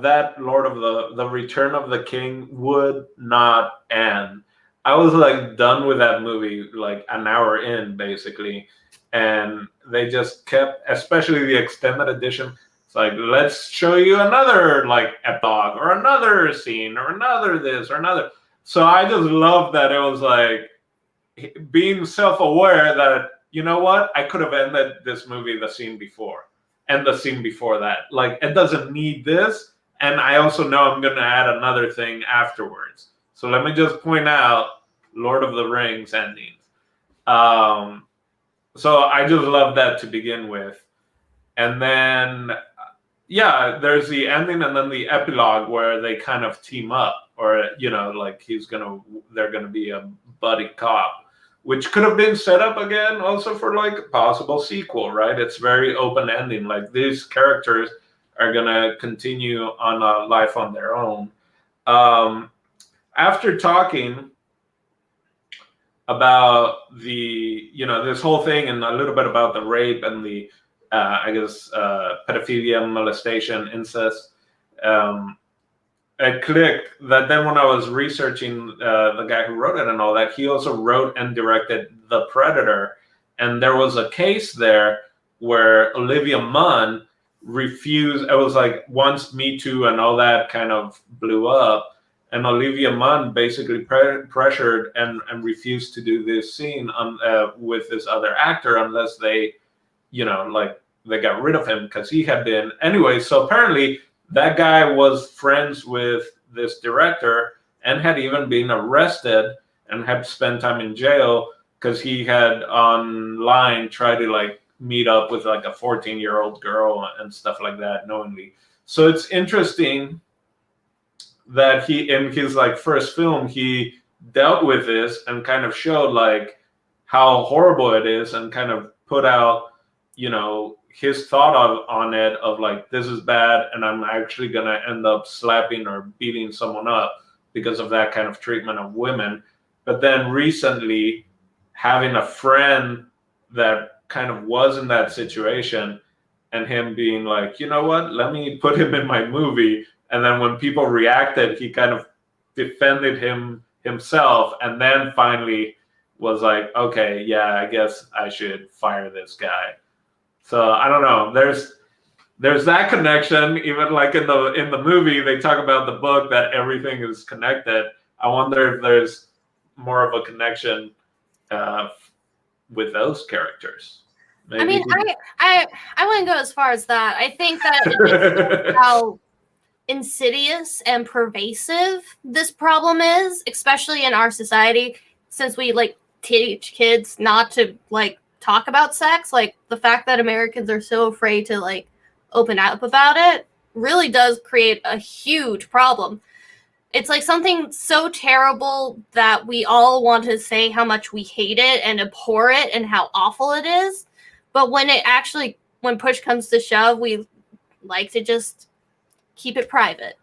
that Lord of the Return of the King would not end. I was like done with that movie like an hour in basically, and they just kept, especially the extended edition. It's like, let's show you another like epilogue or another scene or another this or another. So I just love that it was like being self-aware that, you know what, I could have ended this movie the scene before and the scene before that. Like, it doesn't need this, and I also know I'm going to add another thing afterwards. So let me just point out Lord of the Rings endings. So I just love that to begin with. And then, yeah, there's the ending and then the epilogue where they kind of team up, or, you know, like they're going to be a buddy cop, which could have been set up again also for like a possible sequel, right? It's very open ending. Like these characters are going to continue on a life on their own. After talking about the, you know, this whole thing and a little bit about the rape and the I guess pedophilia, molestation, incest. It clicked that then when I was researching the guy who wrote it and all that, he also wrote and directed The Predator. And there was a case there where Olivia Munn refused. It was like once Me Too and all that kind of blew up, and Olivia Munn basically pressured and refused to do this scene with this other actor unless they, like they got rid of him because he had been. Anyway, so apparently that guy was friends with this director and had even been arrested and had spent time in jail because he had online tried to like meet up with like a 14-year-old girl and stuff like that knowingly. So it's interesting that he, in his like first film, he dealt with this and kind of showed like how horrible it is and kind of put out, his thought on it of like, this is bad and I'm actually going to end up slapping or beating someone up because of that kind of treatment of women. But then recently having a friend that kind of was in that situation and him being like, you know what, let me put him in my movie. And then when people reacted, he kind of defended himself and then finally was like, okay, yeah, I guess I should fire this guy. So I don't know. There's that connection. Even like in the movie, they talk about the book that everything is connected. I wonder if there's more of a connection with those characters. Maybe. I mean, I wouldn't go as far as that. I think that it's how insidious and pervasive this problem is, especially in our society, since we like teach kids not to like talk about sex. Like the fact that Americans are so afraid to like open up about it really does create a huge problem. It's like something so terrible that we all want to say how much we hate it and abhor it and how awful it is. But when push comes to shove, we like to just keep it private.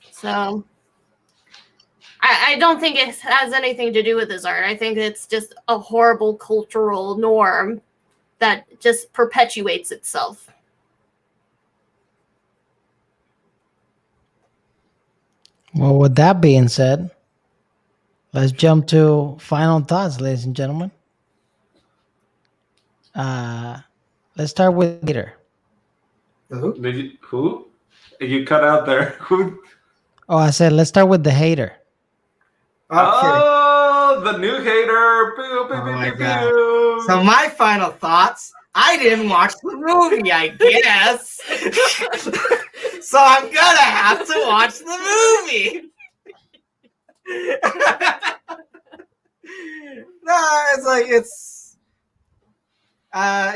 So I don't think it has anything to do with his art. I think it's just a horrible cultural norm that just perpetuates itself. Well, with that being said, let's jump to final thoughts, ladies and gentlemen. Let's start with Peter. Who? You cut out there. Who? Oh, I said let's start with the hater. Okay. Oh, the new hater. Pew, pew, Oh pew, my pew, God. pew. So my final thoughts. I didn't watch the movie, I guess. So I'm gonna have to watch the movie. No,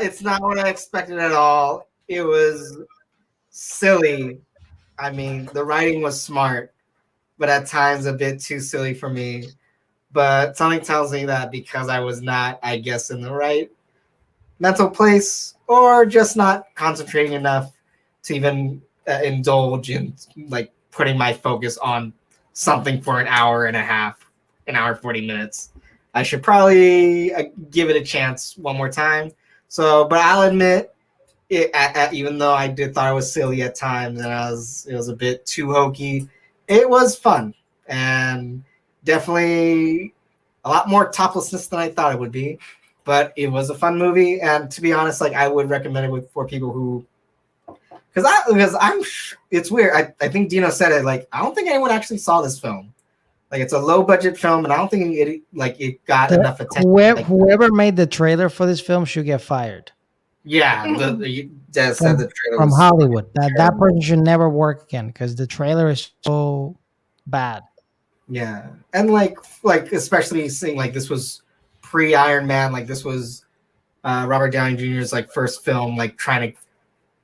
it's not what I expected at all. It was silly. I mean, the writing was smart, but at times a bit too silly for me. But something tells me that because I was not, I guess, in the right mental place or just not concentrating enough to even indulge in like putting my focus on something for an hour and a half, an hour 40 minutes. I should probably give it a chance one more time. So, but I'll admit, even though I did thought it was silly at times and it was a bit too hokey, it was fun and definitely a lot more toplessness than I thought it would be. But it was a fun movie, and to be honest, like I would recommend it for people who, because it's weird. I think Dino said it. Like I don't think anyone actually saw this film. Like it's a low budget film, and I don't think it got enough attention. Whoever made the trailer for this film should get fired. Yeah, the trailer from was Hollywood. That person should never work again because the trailer is so bad. Yeah, and like especially seeing like this was pre-Iron Man, like this was Robert Downey Jr.'s like first film, like trying to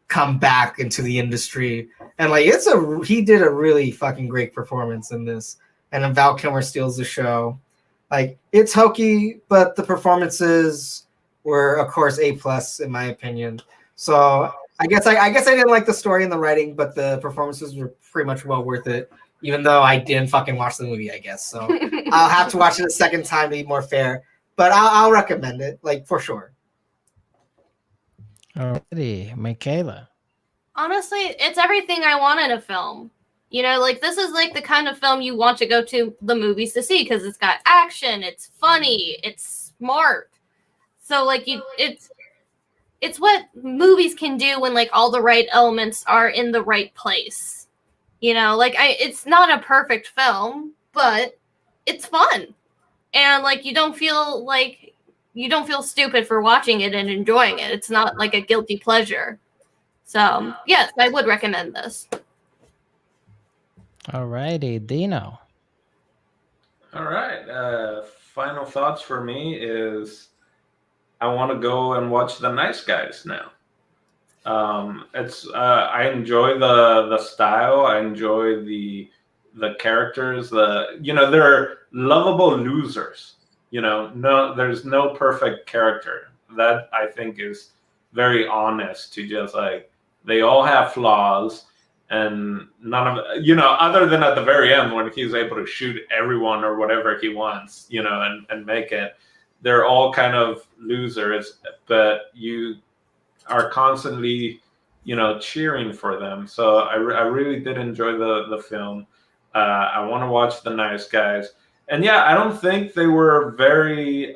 come back into the industry, and like he did a really fucking great performance in this, and then Val Kilmer steals the show. Like it's hokey, but the performances were of course A+ in my opinion. So I guess I didn't like the story and the writing, but the performances were pretty much well worth it. Even though I didn't fucking watch the movie, I guess. So I'll have to watch it a second time to be more fair. But I'll recommend it, like for sure. Alrighty, Michaela. Honestly, it's everything I want in a film. You know, like this is like the kind of film you want to go to the movies to see because it's got action, it's funny, it's smart. So like it's what movies can do when like all the right elements are in the right place. You know, like it's not a perfect film, but it's fun. And like you don't feel stupid for watching it and enjoying it. It's not like a guilty pleasure. So, yes, I would recommend this. Alrighty, Dino. All right. Final thoughts for me is I want to go and watch The Nice Guys now. I enjoy the style. I enjoy the characters. They're lovable losers. No, there's no perfect character. That I think is very honest to just like they all have flaws, and none of other than at the very end when he's able to shoot everyone or whatever he wants, and make it. They're all kind of losers, but you are constantly, cheering for them. So I really did enjoy the film. I want to watch The Nice Guys. And yeah, I don't think they were very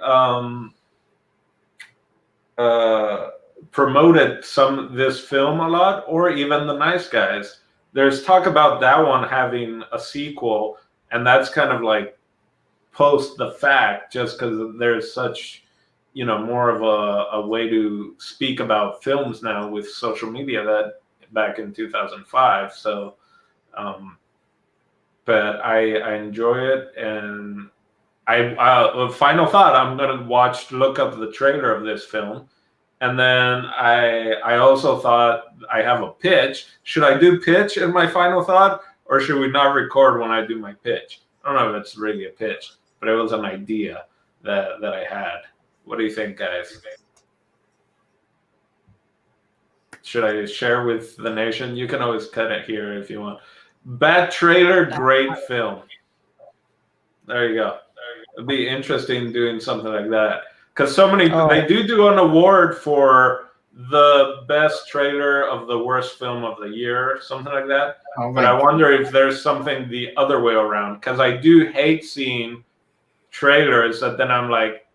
promoted this film a lot, or even The Nice Guys. There's talk about that one having a sequel, and that's kind of like post the fact, just because there's such more of a way to speak about films now with social media that back in 2005. So but I enjoy it, and final thought, I'm gonna look up the trailer of this film, and then I also thought I have a pitch. Should I do pitch in my final thought, or should we not record when I do my pitch? I don't know if it's really a pitch, but it was an idea that I had. What do you think, guys? Should I share with the nation? You can always cut it here if you want. Bad trailer, great film. There you go. It'd be interesting doing something like that. Because they do an award for the best trailer of the worst film of the year, something like that. But I wonder if there's something the other way around. Because I do hate seeing trailers that then I'm like,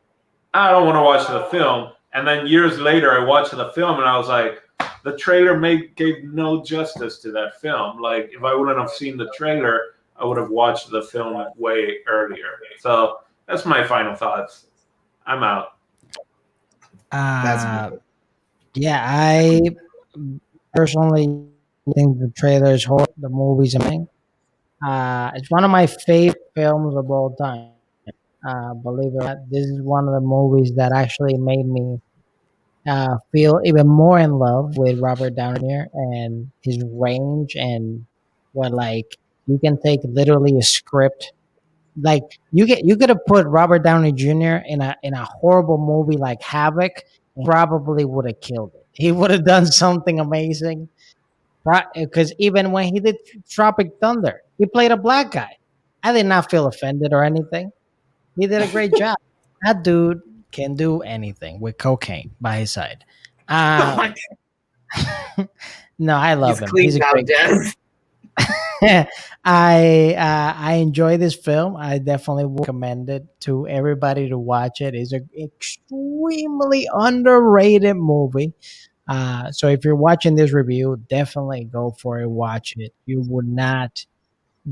I don't want to watch the film. And then years later, I watched the film and I was like, the trailer gave no justice to that film. Like, if I wouldn't have seen the trailer, I would have watched the film way earlier. So that's my final thoughts. I'm out. Yeah, I personally think the trailer is horrible. The movie's amazing. It's one of my favorite films of all time. Believe it or not, this is one of the movies that actually made me feel even more in love with Robert Downey Jr. and his range, and what like you can take literally a script. Like you could have put Robert Downey Jr. in a horrible movie like Havoc, and probably would have killed it. He would have done something amazing. Because even when he did Tropic Thunder, he played a black guy. I did not feel offended or anything. He did a great job. That dude can do anything with cocaine by his side. No, I love him. He's a great I enjoy this film. I definitely would recommend it to everybody to watch it. It's an extremely underrated movie. So if you're watching this review, definitely go for it. Watch it. You would not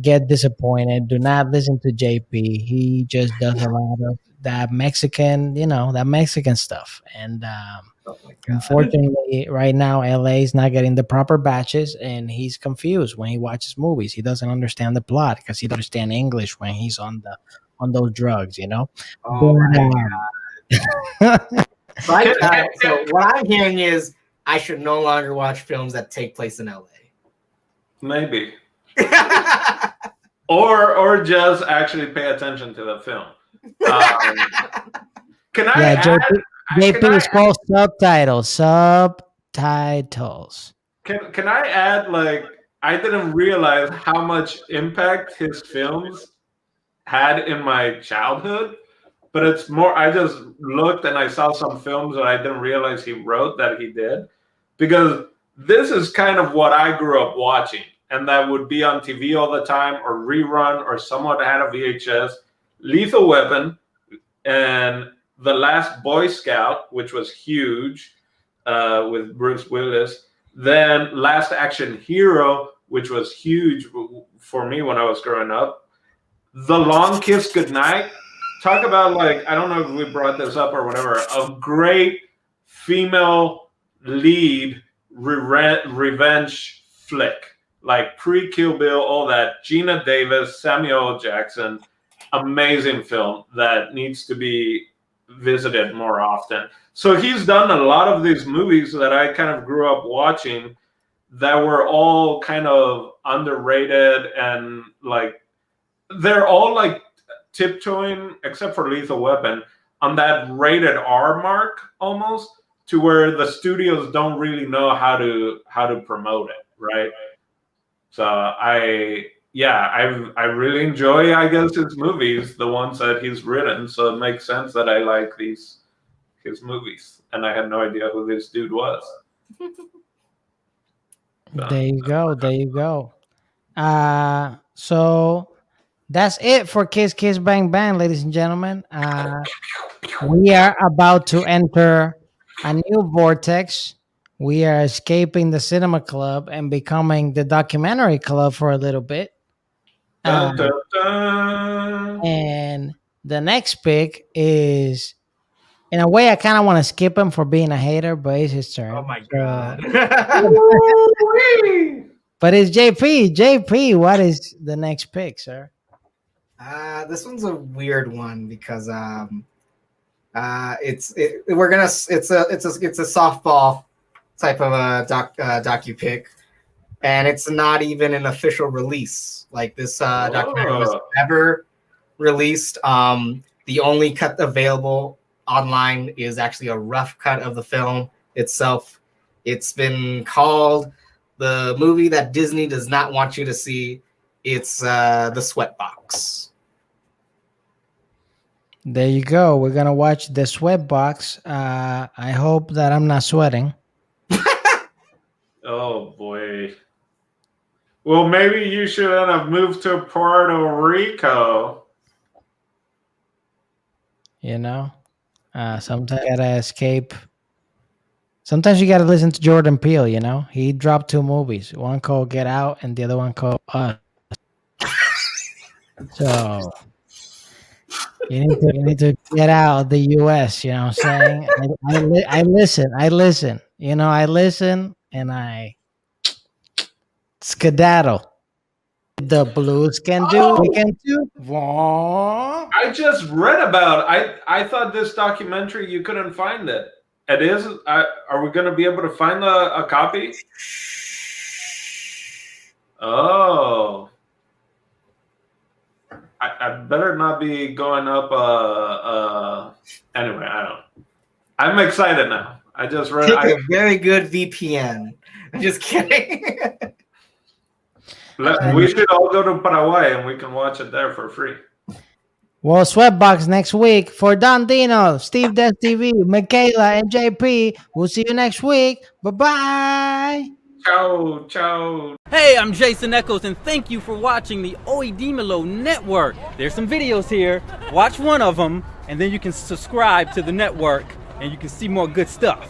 get disappointed. Do not listen to JP. He just does a lot of that Mexican stuff. And unfortunately, right now, LA is not getting the proper batches, and he's confused when he watches movies. He doesn't understand the plot because he doesn't understand English when he's on those drugs. So what I'm hearing is I should no longer watch films that take place in LA. Maybe. or just actually pay attention to the film. Can I add? JP is called subtitles. Subtitles. Can I add, like, I didn't realize how much impact his films had in my childhood, but it's more, I just looked and I saw some films that I didn't realize he wrote that he did. because this is kind of what I grew up watching, and that would be on TV all the time, or rerun, or someone had a VHS. Lethal Weapon and The Last Boy Scout, which was huge, with Bruce Willis. Then Last Action Hero, which was huge for me when I was growing up. The Long Kiss Goodnight. Talk about, like, I don't know if we brought this up or whatever, a great female lead revenge flick. Like pre-Kill Bill, all that. Gina Davis, Samuel L. Jackson. Amazing film that needs to be visited more often. So he's done a lot of these movies that I kind of grew up watching that were all kind of underrated, and like they're all like tiptoeing, except for Lethal Weapon, on that rated R mark almost, to where the studios don't really know how to promote it, right? So I really enjoy, I guess, his movies, the ones that he's written. So it makes sense that I like his movies, and I had no idea who this dude was. There you go. There you go. So that's it for Kiss Kiss Bang Bang, ladies and gentlemen. We are about to enter a new vortex. We are escaping the cinema club and becoming the documentary club for a little bit. Dun, dun, dun. And the next pick is, in a way, I kind of want to skip him for being a hater, but it's his turn. Oh my god. But it's JP. JP, what is the next pick, sir? This one's a weird one because it's a softball type of a docu pick, and it's not even an official release. Like this documentary was never released. The only cut available online is actually a rough cut of the film itself. It's been called the movie that Disney does not want you to see. It's The Sweatbox. There you go. We're gonna watch The Sweatbox. I hope that I'm not sweating. Oh boy. Well, maybe you shouldn't have moved to Puerto Rico. You know, sometimes you gotta escape. Sometimes you gotta listen to Jordan Peele. You know, he dropped 2 movies. One called Get Out, and the other one called Us. So you need to get out of the U.S. You know what I'm saying? I listen. You know, I listen and I skedaddle. The blues can do. We can do. I just read about. I thought this documentary you couldn't find it. It is. Are we going to be able to find a copy? Oh. I better not be going up. Anyway, I don't. I'm excited now. I just read. Take a very good VPN. I'm just kidding. We should all go to Paraguay and we can watch it there for free. Well, Sweatbox next week for Don Dino, Steve Des TV, Michaela, and JP. We'll see you next week. Bye-bye. Ciao, ciao. Hey, I'm Jason Echoes, and thank you for watching the Oye Dimelo Network. There's some videos here. Watch one of them, and then you can subscribe to the network, and you can see more good stuff.